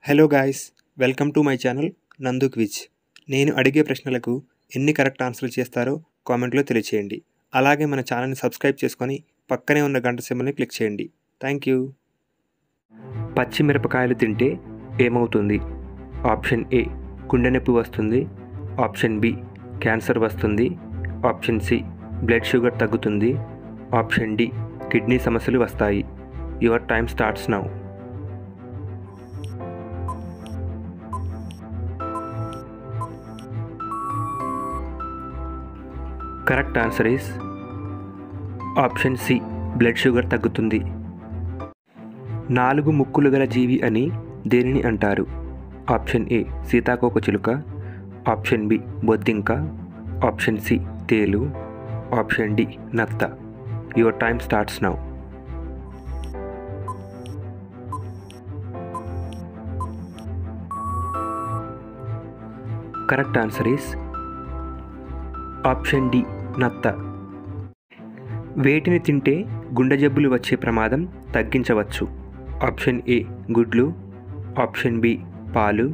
Hello guys, welcome to my channel నందు quiz. నేను అడిగే ప్రశ్నలకు ఎన్ని కరెక్ట్ ఆన్సర్లు చేస్తారో కామెంట్లో తెలియచేయండి. అలాగే మన ఛానల్ని సబ్స్క్రైబ్ చేసుకొని పక్కనే ఉన్న గంట సింబల్ని క్లిక్ చేయండి. Thank you. పచ్చిమిరపకాయలు తింటే ఏమవుతుంది? ఆప్షన్ ఏ గుండె నొప్పి వస్తుంది, ఆప్షన్ బి క్యాన్సర్ వస్తుంది, ఆప్షన్ సి బ్లడ్ షుగర్ తగ్గుతుంది, ఆప్షన్ డి కిడ్నీ సమస్యలు వస్తాయి. Your time starts now. Correct answer is option C blood sugar తగ్గుతుంది. 4 ముక్కులు గల జీవి అని దేనిని అంటారు? ఆప్షన్ ఏ సీతాకోకచిలుక, ఆప్షన్ బి బొద్దింక, ఆప్షన్ సి తేలు, ఆప్షన్ డి నత్త. Your time starts now. Correct answer is option D నత్త. వేటిని తింటే గుండె జబ్బులు వచ్చే ప్రమాదం తగ్గించవచ్చు? ఆప్షన్ ఏ గుడ్లు, ఆప్షన్ బి పాలు,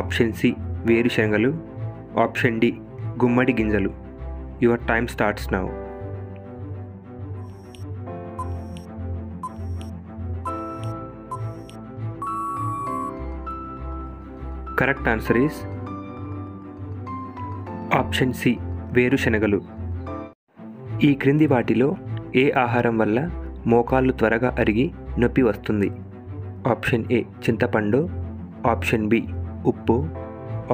ఆప్షన్ సి వేరుశనగలు, ఆప్షన్ డి గుమ్మడి గింజలు. Your time starts now. Correct answer is option C వేరుశనగలు. ఈ క్రింది వాటిలో ఏ ఆహారం వల్ల మోకాళ్ళు త్వరగా అరిగి నొప్పి వస్తుంది? ఆప్షన్ ఏ చింతపండు, ఆప్షన్ బి ఉప్పు,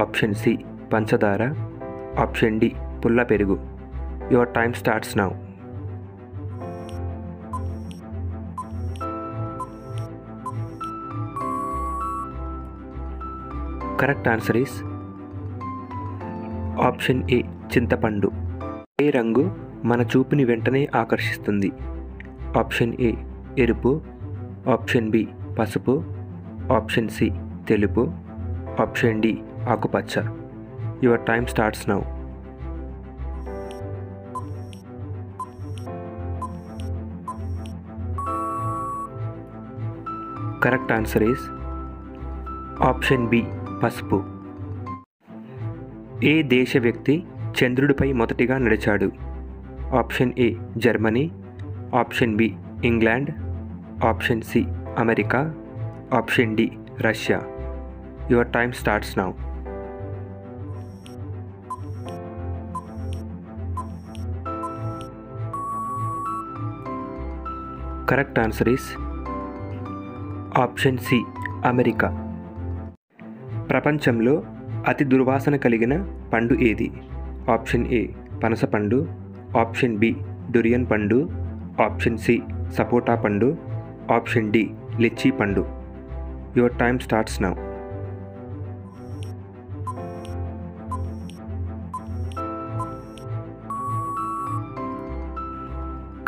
ఆప్షన్ సి పంచదార, ఆప్షన్ డి పుల్ల పెరుగు. Your time starts now. Correct answer is option A చింతపండు. ఏ రంగు మన చూపుని వెంటనే ఆకర్షిస్తుంది? ఆప్షన్ ఏ ఎరుపు, ఆప్షన్ బి పసుపు, ఆప్షన్ సి తెలుపు, ఆప్షన్ డి ఆకుపచ్చ. Your time starts now. Correct answer is option B పసుపు. ఏ దేశ వ్యక్తి చంద్రుడిపై మొదటిగా నడిచాడు? Option A Germany, option B England, option C America, option D Russia. Your time starts now. Correct answer is option C America. ప్రపంచంలో అతి దుర్వాసన కలిగిన పండు ఏది? ఆప్షన్ ఏ పనస పండు, ఆప్షన్ బి డురియన్ పండు, ఆప్షన్ సి సపోటా పండు, ఆప్షన్ డి లిచ్చీ పండు. Your time starts now.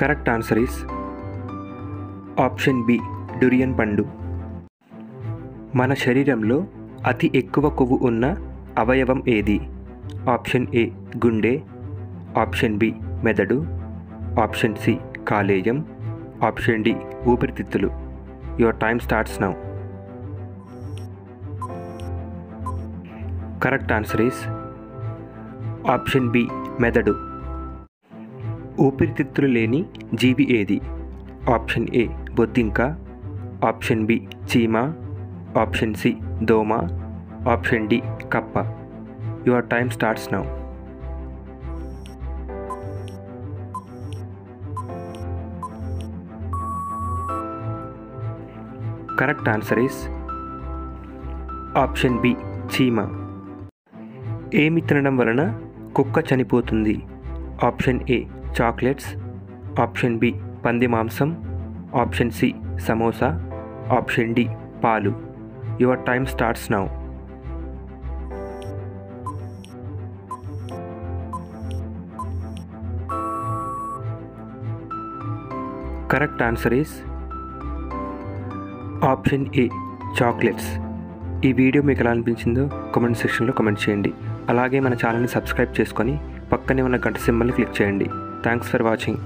Correct answer is option B durian పండు. మన శరీరంలో అతి ఎక్కువ కొవ్వు ఉన్న అవయవం ఏది? ఆప్షన్ ఏ గుండె, ఆప్షన్ బి మెదడు, ఆప్షన్ సి కాలేయం, ఆప్షన్ డి ఊపిరితిత్తులు. Your time starts now. Correct answer is option B మెదడు. ఊపిరితిత్తులు లేని జీవి ఏది? ఆప్షన్ ఏ బొద్దింక, ఆప్షన్ బి చీమ, ఆప్షన్ సి దోమ, ఆప్షన్ డి కప్ప. Your time starts now. Correct answer is option B చీమ. ఏమి తినడం వలన కుక్క చనిపోతుంది? Option A chocolates, option B పంది మాంసం, option C samosa, option D పాలు. Your time starts now. Correct answer is option A chocolates. ఈ వీడియో మీకు ఎలా అనిపించిందో కామెంట్ సెక్షన్లో కామెంట్ చేయండి. అలాగే మన ఛానల్ని సబ్స్క్రైబ్ చేసుకొని పక్కనే ఉన్న గంట సింబల్ని క్లిక్ చేయండి. Thanks for watching.